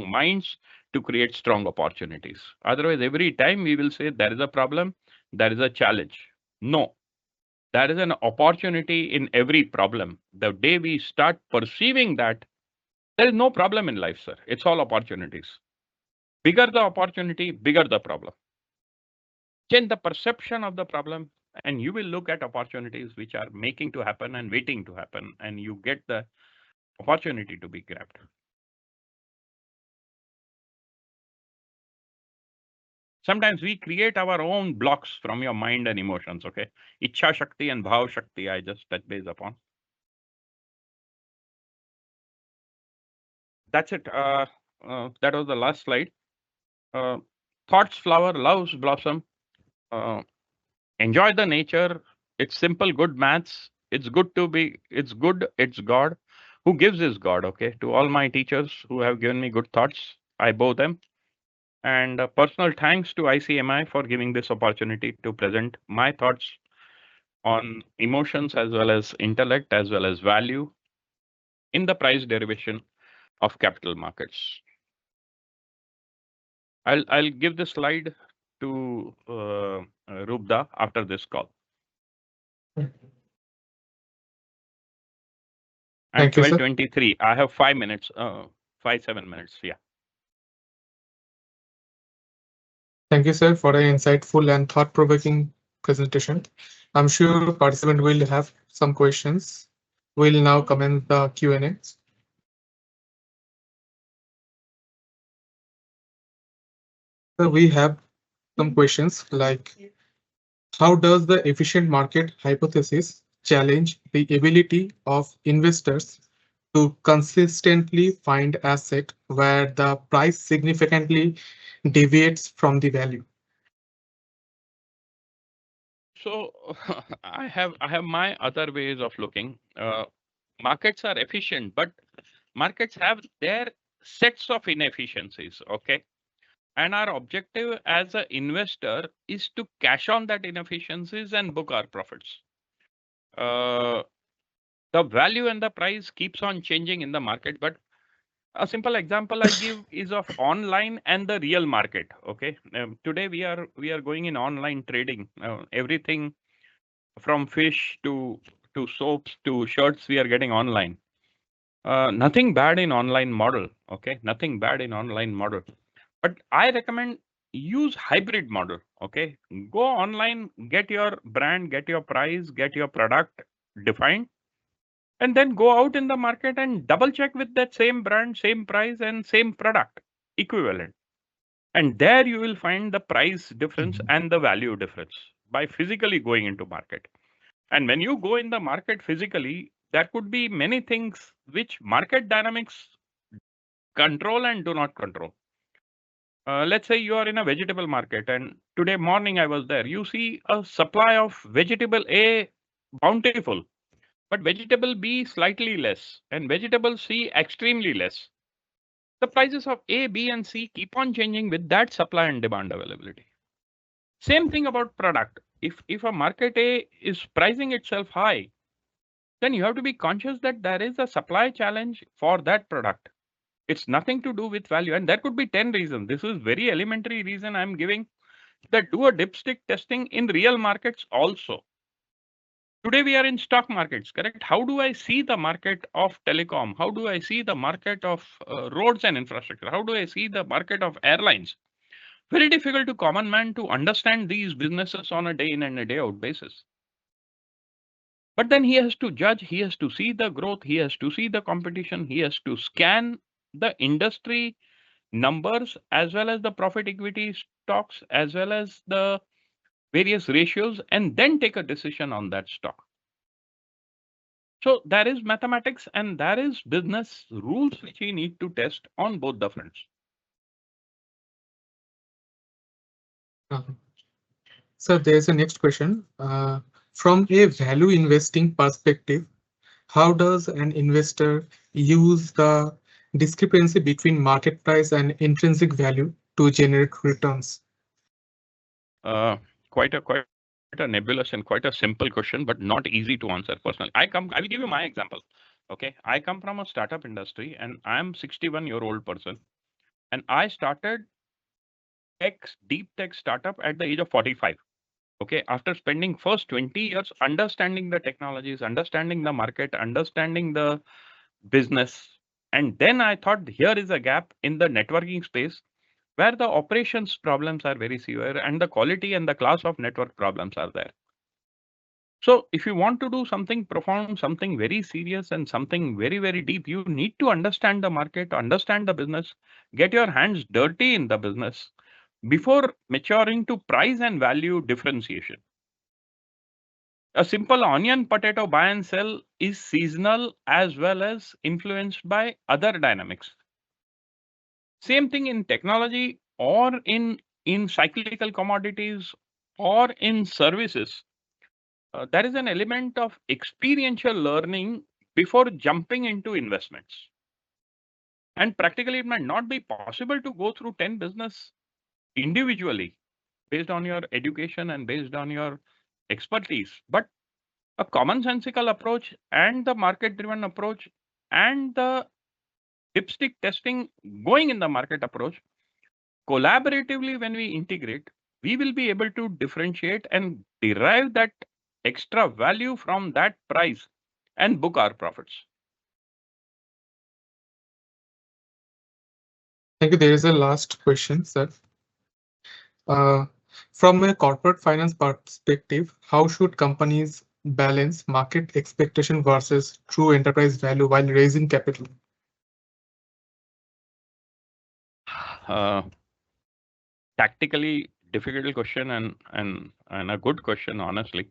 minds to create strong opportunities. Otherwise, every time we will say there is a problem, there is a challenge. No, there is an opportunity in every problem. The day we start perceiving that, there is no problem in life, sir. It's all opportunities. Bigger the opportunity, bigger the problem. change the perception of the problem, and you will look at opportunities which are making to happen and waiting to happen, and you get the opportunity to be grabbed. Sometimes we create our own blocks from your mind and emotions, okay? Ichha Shakti and Bhav Shakti, I just touch base upon. That's it. That was the last slide. Thoughts flower, loves blossom. Enjoy the nature. It's simple, good maths. It's good to be, it's good, it's God. Who gives is God, okay? To all my teachers who have given me good thoughts, I bow them. And personal thanks to ICMI for giving this opportunity to present my thoughts on emotions as well as intellect as well as value in the price derivation of capital markets. I'll give the slide to Rupda after this call. Thank you, sir. 12:23. I have 5 minutes, 7 minutes. Yeah. Thank you, sir, for an insightful and thought-provoking presentation. I'm sure participants will have some questions. We'll now commence the Q&A. So we have some questions like, how does the efficient market hypothesis challenge the ability of investors to consistently find asset where the price significantly deviates from the value? So I have my other ways of looking. Markets are efficient, but markets have their sets of inefficiencies. Okay. And our objective as an investor is to cash on that inefficiencies and book our profits. The value and the price keeps on changing in the market, but a simple example I give is of online and the real market. Okay, today we are going in online trading. Everything from fish to soaps to shirts we are getting online. Nothing bad in online model. Okay, nothing bad in online model, but I recommend use hybrid model. Okay, go online, get your brand, get your price, get your product defined, and then go out in the market and double check with that same brand, same price, and same product equivalent. And there you will find the price difference and the value difference by physically going into market. And when you go in the market physically, there could be many things which market dynamics control and do not control. Let's say you are in a vegetable market, and today morning I was there. You see a supply of vegetable A bountiful, but vegetable B slightly less, and vegetable C extremely less. The prices of A, B, and C keep on changing with that supply and demand availability. Same thing about product. If a market A is pricing itself high, then you have to be conscious that there is a supply challenge for that product. It's nothing to do with value, and there could be 10 reasons. This is very elementary reason I'm giving, that do a dipstick testing in real markets also. Today we are in stock markets, correct? How do I see the market of telecom? How do I see the market of roads and infrastructure? How do I see the market of airlines? Very difficult to common man to understand these businesses on a day in and a day out basis. But then he has to judge, he has to see the growth, he has to see the competition, he has to scan the industry numbers as well as the profit equity stocks as well as the various ratios, and then take a decision on that stock. So there is mathematics and there is business rules which we need to test on both the fronts. So there's a next question. From a value investing perspective, how does an investor use the discrepancy between market price and intrinsic value to generate returns? Quite a nebulous and quite a simple question, but not easy to answer personally. I will give you my example. Okay, I come from a startup industry and I'm 61-year-old person, and I started deep tech startup at the age of 45. Okay, after spending first 20 years understanding the technologies, understanding the market, understanding the business, and then I thought here is a gap in the networking space. where the operations problems are very severe and the quality and the class of network problems are there. So if you want to do something profound, something very serious and something very, very deep, you need to understand the market, understand the business, get your hands dirty in the business before maturing to price and value differentiation. A simple onion potato buy and sell is seasonal as well as influenced by other dynamics. Same thing in technology or in cyclical commodities or in services. There is an element of experiential learning before jumping into investments. And practically, it might not be possible to go through 10 business individually based on your education and based on your expertise. But a commonsensical approach and the market driven approach and the dipstick testing going in the market approach, collaboratively, when we integrate, we will be able to differentiate and derive that extra value from that price and book our profits. Thank you. There is a last question, sir. From a corporate finance perspective, how should companies balance market expectation versus true enterprise value while raising capital? Tactically difficult question and a good question, honestly.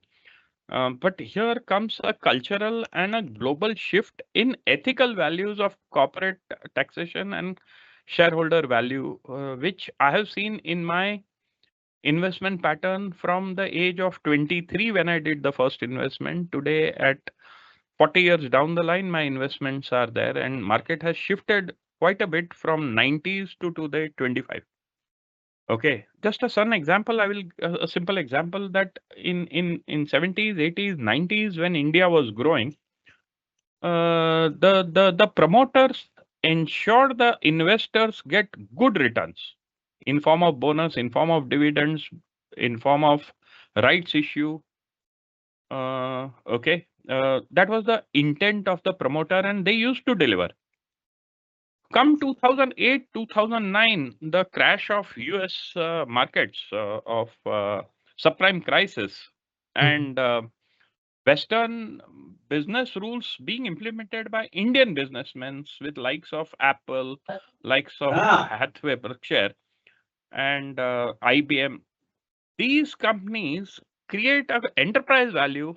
But here comes a cultural and a global shift in ethical values of corporate taxation and shareholder value, which I have seen in my investment pattern from the age of 23 when I did the first investment. Today, at 40 years down the line, my investments are there, and market has shifted quite a bit from 90s to today 25. Okay, just a example. I will a simple example that in 70s, 80s, 90s, when India was growing, the promoters ensure the investors get good returns in form of bonus, in form of dividends, in form of rights issue. Okay, that was the intent of the promoter, and they used to deliver. Come 2008, 2009, the crash of US markets of subprime crisis and Western business rules being implemented by Indian businessmen with likes of Apple, likes of Hathaway, Berkshire, and IBM. These companies create an enterprise value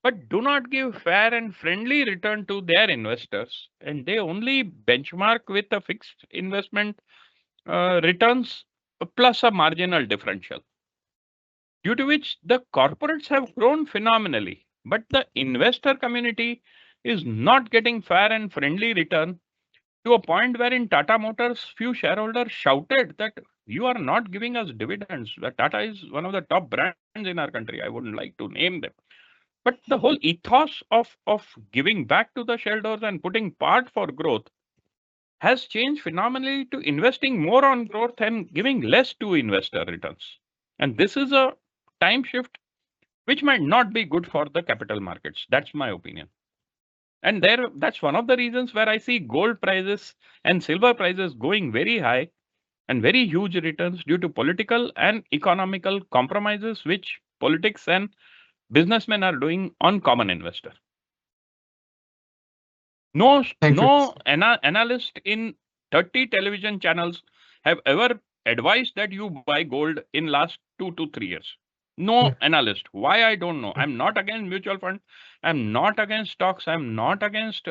but do not give fair and friendly return to their investors, and they only benchmark with a fixed investment returns plus a marginal differential, due to which the corporates have grown phenomenally, but the investor community is not getting fair and friendly return, to a point where in Tata Motors, few shareholders shouted that you are not giving us dividends. Tata is one of the top brands in our country. I wouldn't like to name them. But the whole ethos of giving back to the shareholders and putting part for growth has changed phenomenally to investing more on growth and giving less to investor returns. And this is a time shift which might not be good for the capital markets. That's my opinion. And that's one of the reasons where I see gold prices and silver prices going very high and very huge returns due to political and economical compromises which politics and businessmen are doing on common investor. No analyst in 30 television channels have ever advised that you buy gold in last 2 to 3 years. No analyst. Why? I don't know. I'm not against mutual fund. I'm not against stocks. I'm not against,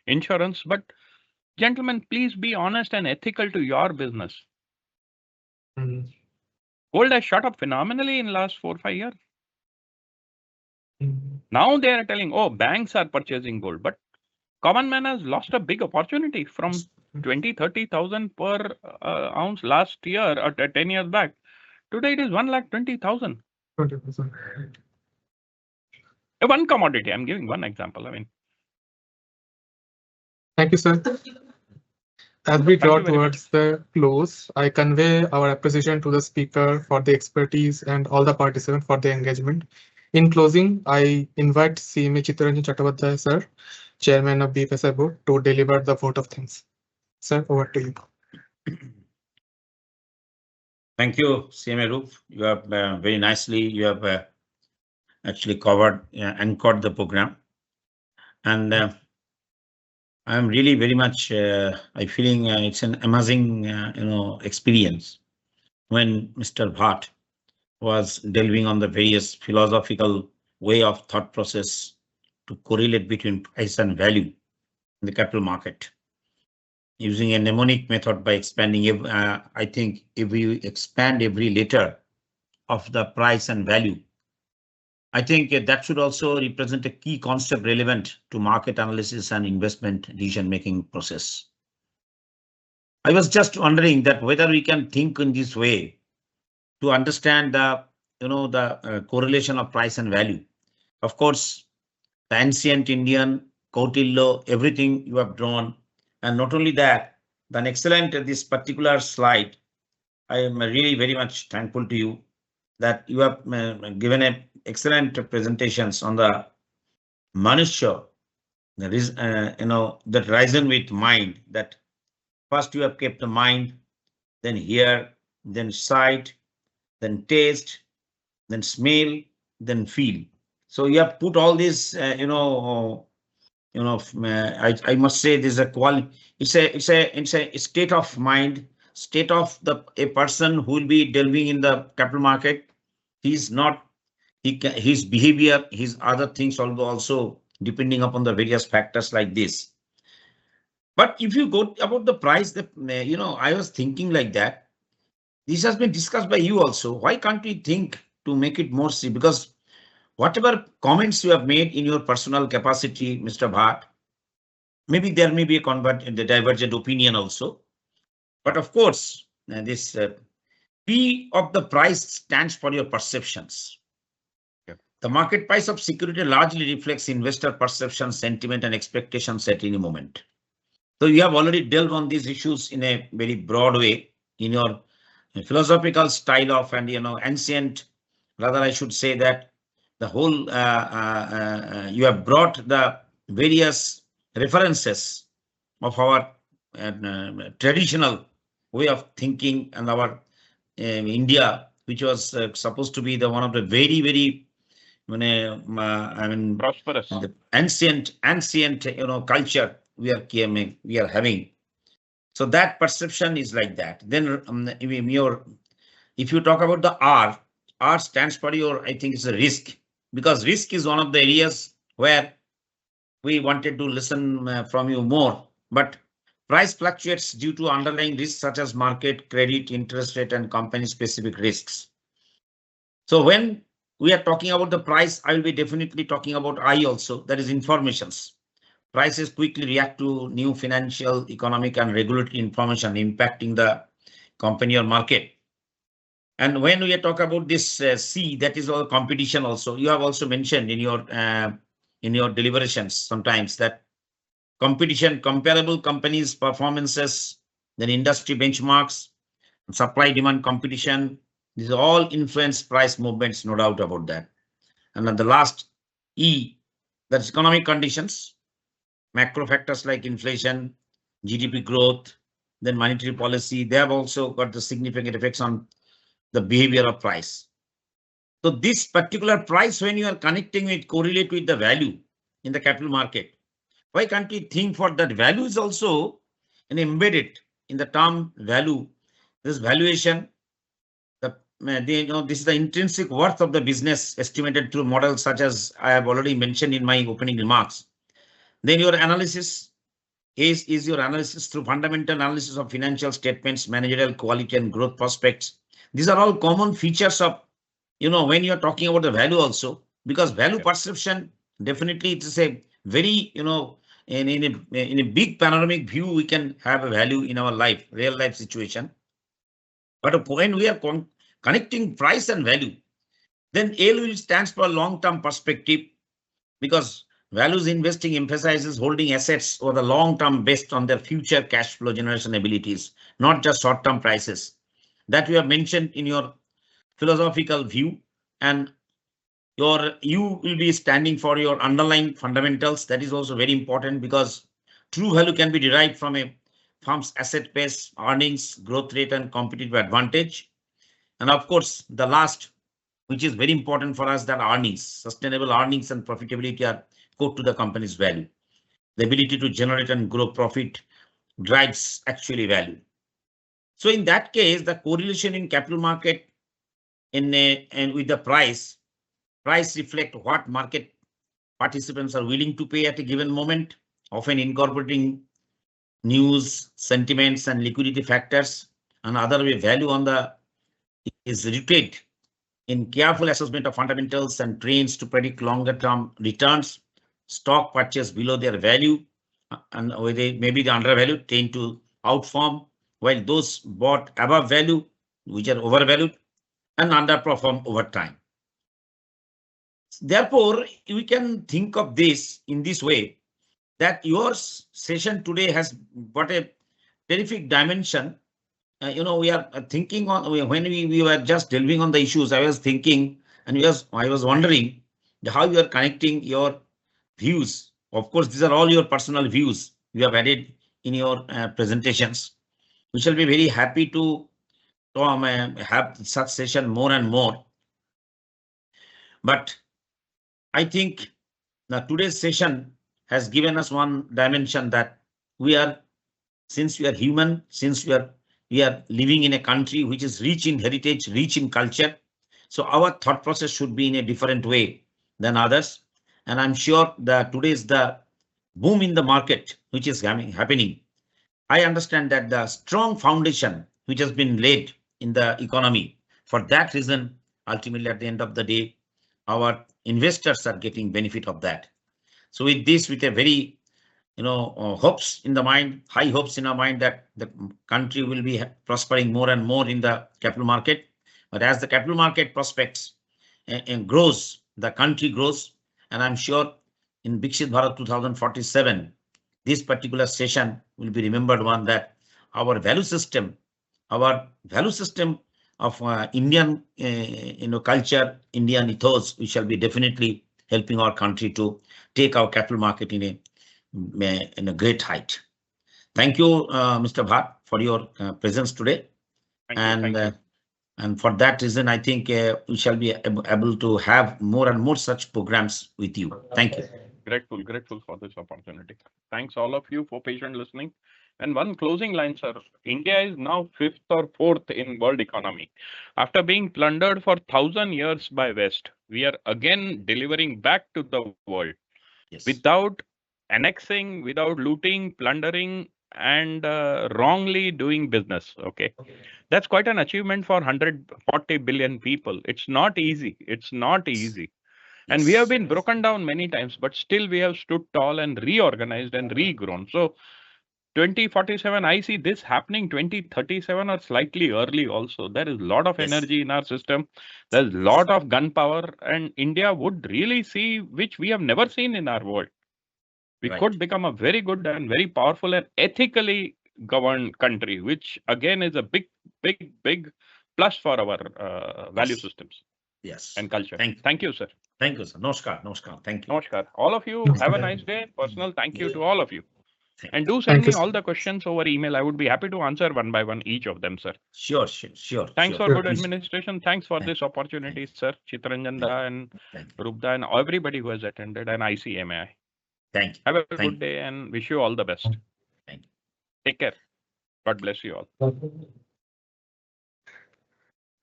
insurance. But gentlemen, please be honest and ethical to your business. Gold has shot up phenomenally in last 4 or 5 years. Now they are telling, oh, banks are purchasing gold, but common man has lost a big opportunity from 20-30,000 per ounce last year or 10 years back. Today it is 1,20,000. 20%. One commodity. I'm giving one example. I mean. Thank you, sir. As we draw towards the close, I convey our appreciation to the speaker for the expertise and all the participants for the engagement. In closing, I invite CMA Chittaranjan Chattopadhyay, sir, Chairman of BFSI Board, to deliver the vote of thanks. Sir, over to you. Thank you, CMA Roop. You have very nicely, you have actually covered, anchored the program. And I'm really very much, I feeling it's an amazing, experience when Mr. Bhatt was delving on the various philosophical way of thought process to correlate between price and value in the capital market using a mnemonic method by expanding. I think if we expand every letter of the price and value, I think that should also represent a key concept relevant to market analysis and investment decision-making process. I was just wondering that whether we can think in this way to understand the correlation of price and value. Of course, the ancient Indian, Kautilya, everything you have drawn, and not only that, an excellent this particular slide. I am really very much thankful to you that you have given a excellent presentations on the Manusha. There is, that reason with mind, that first you have kept the mind, then hear, then sight, then taste, then smell, then feel. So you have put all this, I must say this is a quality. It's a state of mind, state of a person who will be delving in the capital market. He's not, his behavior, his other things also depending upon the various factors like this. But if you go about the price, that I was thinking like that. This has been discussed by you also. Why can't we think to make it more see? Because whatever comments you have made in your personal capacity, Mr. Bhatt, maybe there may be the divergent opinion also. But of course, this P of the price stands for your perceptions. Yep. The market price of security largely reflects investor perception, sentiment, and expectations at any moment. So you have already delved on these issues in a very broad way in your philosophical style of, and ancient, rather I should say that the whole you have brought the various references of our traditional way of thinking and our India, which was supposed to be the one of the very, very Prosperous. the ancient culture we are having. So that perception is like that. Then if you talk about the R stands for your, I think it's a risk, because risk is one of the areas where we wanted to listen from you more. But price fluctuates due to underlying risks such as market, credit, interest rate, and company specific risks. So when we are talking about the price, I will be definitely talking about I also, that is informations. Prices quickly react to new financial, economic, and regulatory information impacting the company or market. And when we talk about this C, that is all competition also. You have also mentioned in your deliberations sometimes that competition, comparable companies' performances, then industry benchmarks, supply demand competition, these all influence price movements, no doubt about that. And then the last E, that's economic conditions, macro factors like inflation, GDP growth, then monetary policy, they have also got the significant effects on the behavior of price. So this particular price, when you are connecting with, correlate with the value in the capital market, why can't we think for that value is also embedded in the term value, this valuation, this is the intrinsic worth of the business estimated through models such as I have already mentioned in my opening remarks. Then your analysis is your analysis through fundamental analysis of financial statements, managerial quality, and growth prospects. These are all common features of, when you're talking about the value also, because value perception, definitely it is a very, in a big panoramic view, we can have a value in our life, real life situation. But when we are connecting price and value, then L will stands for long-term perspective, because values investing emphasizes holding assets over the long term based on their future cash flow generation abilities, not just short-term prices. That we have mentioned in your philosophical view, and you will be standing for your underlying fundamentals. That is also very important, because true value can be derived from a firm's asset base, earnings, growth rate, and competitive advantage. And of course, the last, which is very important for us, that earnings, sustainable earnings and profitability are core to the company's value. The ability to generate and grow profit drives actually value. So in that case, the correlation in capital market and with the price reflect what market participants are willing to pay at a given moment, often incorporating news, sentiments, and liquidity factors. Another way, value on the is rooted in careful assessment of fundamentals and trends to predict longer term returns. Stock purchased below their value and where they maybe the undervalued tend to outperform, while those bought above value, which are overvalued, and underperform over time. Therefore, we can think of this in this way, that your session today has got a terrific dimension. We are thinking on when we were just delving on the issues. I was thinking, and I was wondering how you are connecting your views. Of course, these are all your personal views you have added in your presentations. We shall be very happy to have such session more and more. But I think today's session has given us one dimension, that since we are human, since we are living in a country which is rich in heritage, rich in culture. So our thought process should be in a different way than others. And I'm sure that today's the boom in the market, which is happening. I understand that the strong foundation which has been laid in the economy, for that reason, ultimately at the end of the day, our investors are getting benefit of that. So with this, with a very hopes in the mind, high hopes in our mind that the country will be prospering more and more in the capital market. But as the capital market prospects and grows, the country grows. And I'm sure in Viksit Bharat 2047, this particular session will be remembered one, that our value system of Indian culture, Indian ethos, we shall be definitely helping our country to take our capital market in a great height. Thank you, Mr. Bhatt, for your presence today. Thank you. And for that reason, I think we shall be able to have more and more such programs with you. Thank you. Grateful for this opportunity. Thanks all of you for patient listening. And one closing line, sir. India is now 5th or 4th in world economy. After being plundered for 1,000 years by West, we are again delivering back to the world. Yes. Without annexing, without looting, plundering, and wrongly doing business. Okay. That's quite an achievement for 140 billion people. It's not easy. And we have been broken down many times, but still we have stood tall and reorganized and regrown. So 2047, I see this happening 2037 or slightly early also. There is a lot of energy in our system. There's a lot of gunpowder, and India would really see, which we have never seen in our world. We could become a very good and very powerful and ethically governed country, which again is a big plus for our value systems. Yes. And culture. Thank you, sir. Thank you, sir. Namaskar. Thank you. Namaskar. All of you have a nice day. Personal thank you to all of you. And do send me all the questions over email. I would be happy to answer one by one each of them, sir. Sure. Thanks for good administration. Thanks for this opportunity, sir. Chittaranjan Da and Rupda and everybody who has attended, and ICMAI. Thank you. Have a good day and wish you all the best. Thank you. Take care. God bless you all.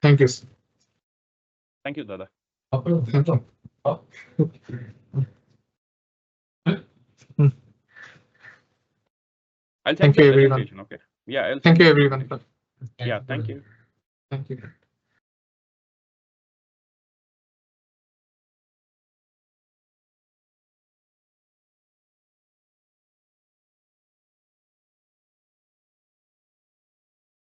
Thank you, sir. Thank you, Dada. I'll Thank you, everyone. Okay. Yeah. Thank you, everyone. Yeah. Thank you. Thank you.